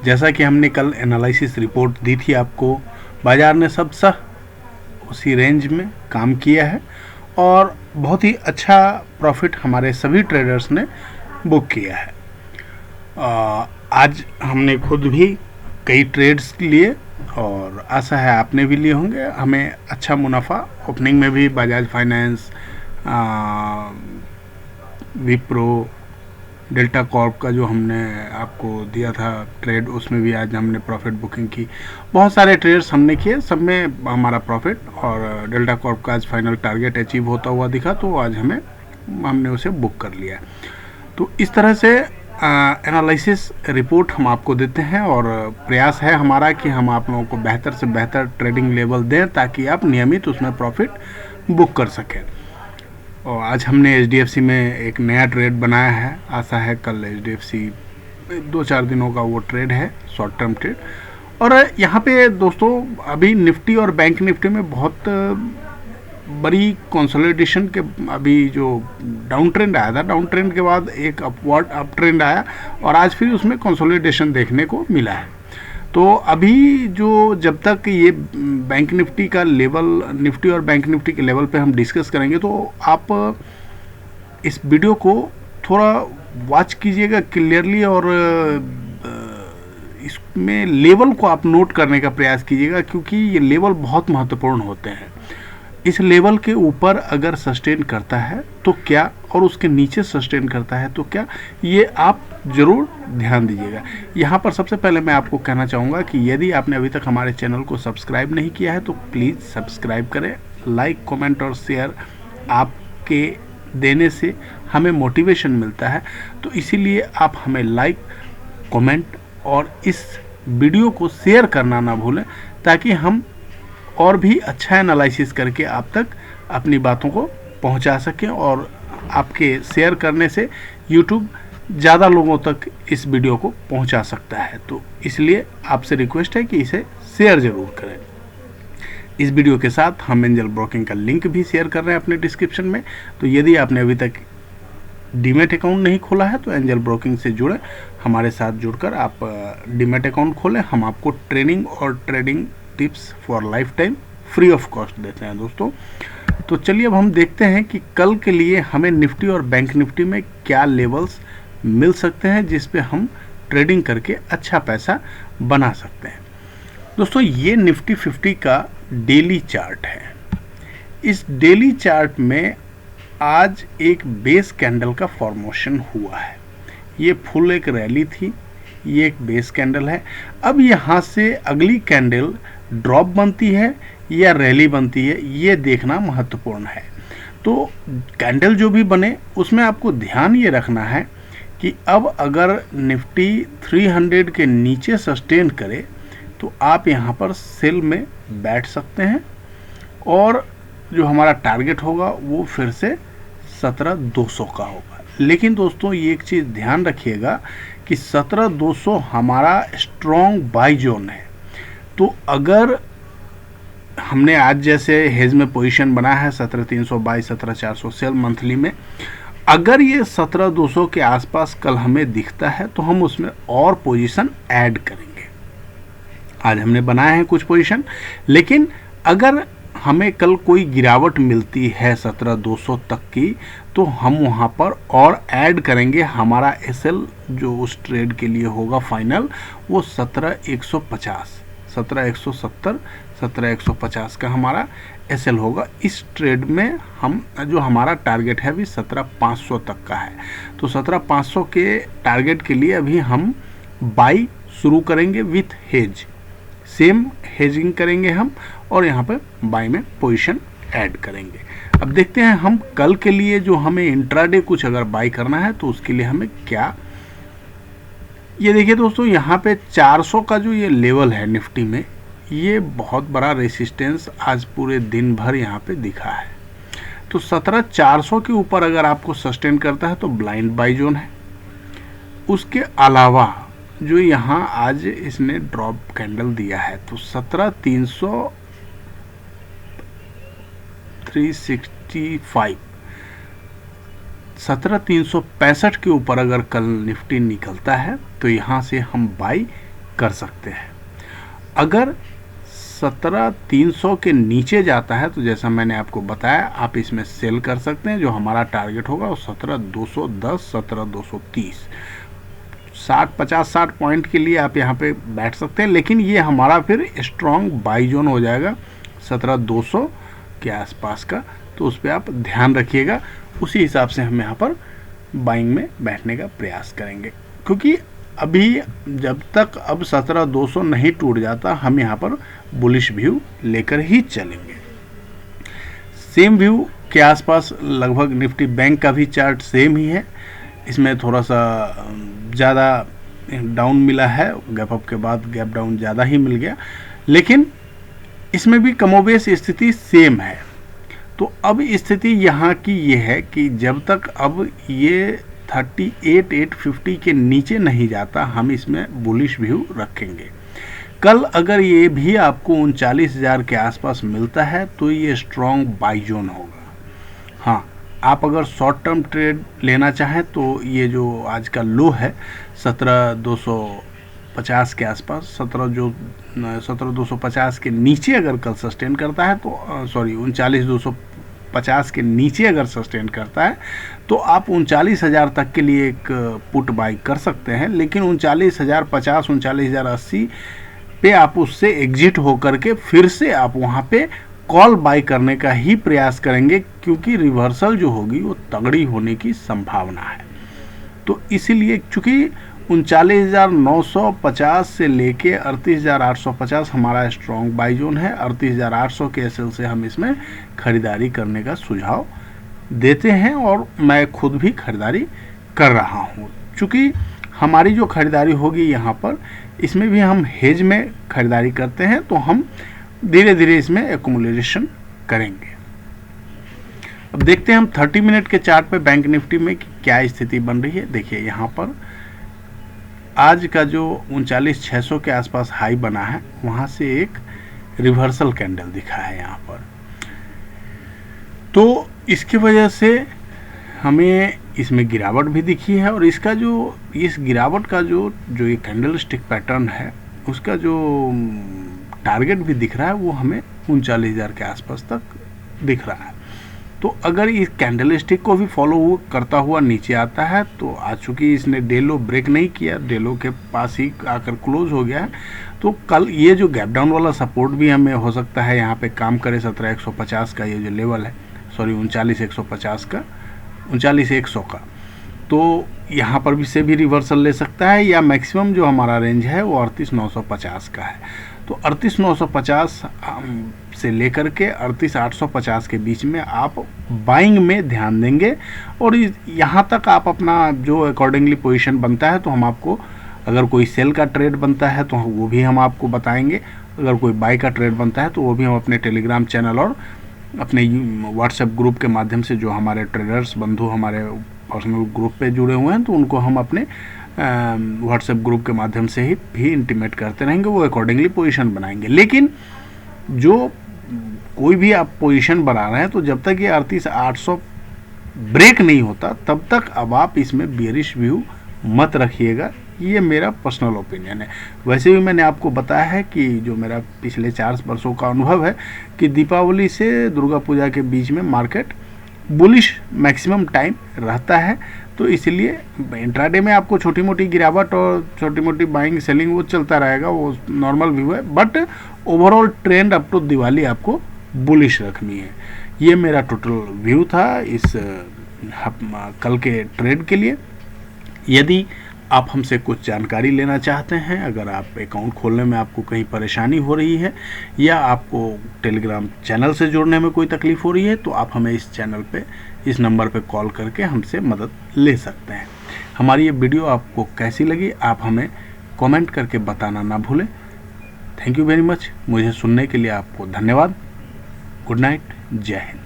जैसा कि हमने कल एनालिसिस रिपोर्ट दी थी आपको, बाज़ार ने सब उसी रेंज में काम किया है और बहुत ही अच्छा प्रॉफिट हमारे सभी ट्रेडर्स ने बुक किया है। आज हमने खुद भी कई ट्रेड्स लिए और आशा है आपने भी लिए होंगे। हमें अच्छा मुनाफा ओपनिंग में भी Bajaj finance, Wipro, delta Corp का जो हमने आपको दिया था ट्रेड, उसमें भी आज हमने प्रॉफिट बुकिंग की। बहुत सारे ट्रेड्स हमने किए, सब में हमारा प्रॉफिट, और डेल्टा कॉर्प का आज फाइनल टारगेट अचीव होता हुआ दिखा तो आज हमने उसे बुक कर लिया। तो इस तरह से एनालिसिस रिपोर्ट हम आपको देते हैं और प्रयास है हमारा कि हम आप लोगों को बेहतर से बेहतर ट्रेडिंग लेवल दें ताकि आप नियमित उसमें प्रॉफिट बुक कर सकें। और आज हमने HDFC में एक नया ट्रेड बनाया है। आशा है कल HDFC 2-4 दिनों का वो ट्रेड है, शॉर्ट टर्म ट्रेड। और यहाँ पे दोस्तों अभी निफ्टी और बैंक निफ्टी में बहुत बड़ी कंसोलिडेशन के, अभी जो डाउन ट्रेंड आया था, डाउन ट्रेंड के बाद एक अपवर्ड अप ट्रेंड आया और आज फिर उसमें कंसोलिडेशन देखने को मिला है। तो अभी जो जब तक ये बैंक निफ्टी का लेवल, निफ्टी और बैंक निफ्टी के लेवल पे हम डिस्कस करेंगे तो आप इस वीडियो को थोड़ा वॉच कीजिएगा क्लियरली और इसमें लेवल को आप नोट करने का प्रयास कीजिएगा, क्योंकि ये लेवल बहुत महत्वपूर्ण होते हैं। इस लेवल के ऊपर अगर सस्टेन करता है तो क्या, और उसके नीचे सस्टेन करता है तो क्या, ये आप ज़रूर ध्यान दीजिएगा। यहाँ पर सबसे पहले मैं आपको कहना चाहूँगा कि यदि आपने अभी तक हमारे चैनल को सब्सक्राइब नहीं किया है तो प्लीज़ सब्सक्राइब करें। लाइक, कमेंट और शेयर आपके देने से हमें मोटिवेशन मिलता है, तो इसीलिए आप हमें लाइक, कमेंट और इस वीडियो को शेयर करना ना भूलें ताकि हम और भी अच्छा एनालिसिस करके आप तक अपनी बातों को पहुंचा सकें। और आपके शेयर करने से YouTube ज़्यादा लोगों तक इस वीडियो को पहुंचा सकता है, तो इसलिए आपसे रिक्वेस्ट है कि इसे शेयर ज़रूर करें। इस वीडियो के साथ हम एंजल ब्रोकिंग का लिंक भी शेयर कर रहे हैं अपने डिस्क्रिप्शन में, तो यदि आपने अभी तक डीमैट अकाउंट नहीं खोला है तो एंजल ब्रोकिंग से जुड़े, हमारे साथ जुड़कर आप डीमैट अकाउंट खोलें। हम आपको ट्रेनिंग और trading tips for life time free of cost देते हैं दोस्तों। तो चलिए अब हम देखते हैं कि कल के लिए हमें निफ्टी और बैंक निफ्टी में क्या लेवल्स मिल सकते हैं जिस पे हम ट्रेडिंग करके अच्छा पैसा बना सकते हैं। दोस्तों ये निफ्टी 50 का डेली चार्ट है। इस डेली चार्ट में आज एक बेस कैंडल का फॉर्मेशन हुआ है। ये फुल एक रैली थी, ये एक बेस कैंडल है। अब यहाँ से अगली कैंडल ड्रॉप बनती है या रैली बनती है, ये देखना महत्वपूर्ण है। तो कैंडल जो भी बने उसमें आपको ध्यान ये रखना है कि अब अगर निफ्टी 300 के नीचे सस्टेन करे तो आप यहाँ पर सेल में बैठ सकते हैं और जो हमारा टारगेट होगा वो फिर से 17,200 का होगा। लेकिन दोस्तों ये एक चीज़ ध्यान रखिएगा कि 17,200 हमारा स्ट्रॉन्ग बाई जोन है। तो अगर हमने आज जैसे हेज में पोजीशन बना है 17,300 बाई 17,400 सेल मंथली में, अगर ये 17,200 के आसपास कल हमें दिखता है तो हम उसमें और पोजीशन ऐड करेंगे। आज हमने बनाए हैं कुछ पोजीशन, लेकिन अगर हमें कल कोई गिरावट मिलती है 17,200 तक की तो हम वहाँ पर और ऐड करेंगे। हमारा SL जो उस ट्रेड के लिए होगा फाइनल, वो 17,150, 17,170, 17,150 का हमारा SL होगा। इस ट्रेड में हम जो हमारा टारगेट है अभी 17,500 तक का है, तो 17,500 के टारगेट के लिए अभी हम बाई शुरू करेंगे विथ हेज। सेम हेजिंग करेंगे हम और यहाँ पे बाई में पोजीशन ऐड करेंगे। अब देखते हैं हम कल के लिए जो हमें इंट्राडे कुछ अगर बाई करना है तो उसके लिए हमें क्या, ये देखिए दोस्तों यहाँ पे 400 का जो ये लेवल है निफ्टी में, ये बहुत बड़ा रेसिस्टेंस आज पूरे दिन भर यहाँ पे दिखा है। तो 17,400 के ऊपर अगर आपको सस्टेन करता है तो ब्लाइंड बाई जोन है। उसके अलावा जो यहाँ आज इसने ड्रॉप कैंडल दिया है तो 17,300, 365, 17,365 के ऊपर अगर कल निफ्टी निकलता है तो यहाँ से हम बाई कर सकते हैं। अगर 17,300 के नीचे जाता है तो जैसा मैंने आपको बताया, आप इसमें सेल कर सकते हैं। जो हमारा टारगेट होगा वो 17,210, 17,230, 50-60 पॉइंट के लिए आप यहाँ पे बैठ सकते हैं। लेकिन ये हमारा फिर स्ट्रॉन्ग बाई जोन हो जाएगा 17,200 के आसपास का, तो उस पर आप ध्यान रखिएगा। उसी हिसाब से हम यहाँ पर बाइंग में बैठने का प्रयास करेंगे, क्योंकि अभी जब तक अब 17,200 नहीं टूट जाता, हम यहाँ पर बुलिश व्यू लेकर ही चलेंगे। सेम व्यू के आसपास लगभग निफ्टी बैंक का भी चार्ट सेम ही है। इसमें थोड़ा सा ज़्यादा डाउन मिला है, गैप अप के बाद गैप डाउन ज़्यादा ही मिल गया, लेकिन इसमें भी कमोबेश स्थिति सेम है। तो अब स्थिति यहाँ की ये है कि जब तक अब ये 38,850 के नीचे नहीं जाता, हम इसमें बुलिश व्यू रखेंगे। कल अगर ये भी आपको 39,000 के आसपास मिलता है तो ये स्ट्रॉन्ग बाई जोन होगा। हाँ, आप अगर शॉर्ट टर्म ट्रेड लेना चाहें तो ये जो आज का लो है 17,250 के आसपास, 17,250 के नीचे अगर कल सस्टेन करता है तो 39,250 के नीचे अगर सस्टेन करता है तो आप 39,000 तक के लिए एक पुट बाई कर सकते हैं। लेकिन 39,050, 39,080 पे आप उससे एग्जिट होकर के फिर से आप वहाँ पे कॉल बाई करने का ही प्रयास करेंगे, क्योंकि रिवर्सल जो होगी वो तगड़ी होने की संभावना है। तो इसीलिए चूँकि 39,950 से लेके 38,850 हमारा स्ट्रॉन्ग बाई जोन है, 38,800 के एसएल से हम इसमें खरीदारी करने का सुझाव देते हैं और मैं खुद भी खरीदारी कर रहा हूँ। चूँकि हमारी जो खरीदारी होगी यहाँ पर, इसमें भी हम हेज में खरीदारी करते हैं, तो हम धीरे धीरे इसमें एक्युमुलेशन करेंगे। अब देखते हैं हम 30 मिनट के चार्ट पे बैंक निफ्टी में क्या स्थिति बन रही है। देखिए यहाँ पर आज का जो 39,600 के आसपास हाई बना है, वहाँ से एक रिवर्सल कैंडल दिखा है यहाँ पर। तो इसकी वजह से हमें इसमें गिरावट भी दिखी है, और इसका जो इस गिरावट का जो ये कैंडल स्टिक पैटर्न है, उसका जो टारगेट भी दिख रहा है वो हमें 39,000 के आसपास तक दिख रहा है। तो अगर इस कैंडल स्टिक को भी फॉलो करता हुआ नीचे आता है, तो आज चूँकि इसने डे लो ब्रेक नहीं किया, डे लो के पास ही आकर क्लोज हो गया है, तो कल ये जो गैप डाउन वाला सपोर्ट भी हमें हो सकता है यहाँ पे काम करे। 17,150 का ये जो लेवल है, 39,150 का, 39,100 का, तो यहाँ पर भी से भी रिवर्सल ले सकता है, या मैक्सिमम जो हमारा रेंज है वो 38,950 का है। तो 38,950 से लेकर के 38,850 के बीच में आप बाइंग में ध्यान देंगे, और यहाँ तक आप अपना जो अकॉर्डिंगली पोजीशन बनता है तो हम आपको, अगर कोई सेल का ट्रेड बनता है तो वो भी हम आपको बताएंगे, अगर कोई बाई का ट्रेड बनता है तो वो भी हम अपने टेलीग्राम चैनल और अपने व्हाट्सएप ग्रुप के माध्यम से, जो हमारे ट्रेडर्स बंधु हमारे पर्सनल ग्रुप पे जुड़े हुए हैं, तो उनको हम अपने व्हाट्सएप ग्रुप के माध्यम से ही भी इंटीमेट करते रहेंगे, वो अकॉर्डिंगली पोजीशन बनाएंगे। लेकिन जो कोई भी आप पोजीशन बना रहे हैं, तो जब तक ये 38,800 ब्रेक नहीं होता तब तक अब आप इसमें बेयरिश व्यू मत रखिएगा। ये मेरा पर्सनल ओपिनियन है। वैसे भी मैंने आपको बताया है कि जो मेरा पिछले 4 वर्षों का अनुभव है कि दीपावली से दुर्गा पूजा के बीच में मार्केट बुलिश मैक्सिमम टाइम रहता है, तो इसलिए इंट्राडे में आपको छोटी मोटी गिरावट और छोटी मोटी बाइंग सेलिंग वो चलता रहेगा, वो नॉर्मल व्यू है, but overall trend up to Diwali आपको बुलिश रखनी है। ये मेरा टोटल व्यू था इस कल के ट्रेड के लिए। यदि आप हमसे कुछ जानकारी लेना चाहते हैं, अगर आप अकाउंट खोलने में आपको कहीं परेशानी हो रही है, या आपको टेलीग्राम चैनल से जुड़ने में कोई तकलीफ़ हो रही है, तो आप हमें इस चैनल पे, इस नंबर पे कॉल करके हमसे मदद ले सकते हैं। हमारी ये वीडियो आपको कैसी लगी, आप हमें कमेंट करके बताना ना भूलें। Thank you very much. मुझे सुनने के लिए आपको धन्यवाद। गुड नाइट, जय हिंद।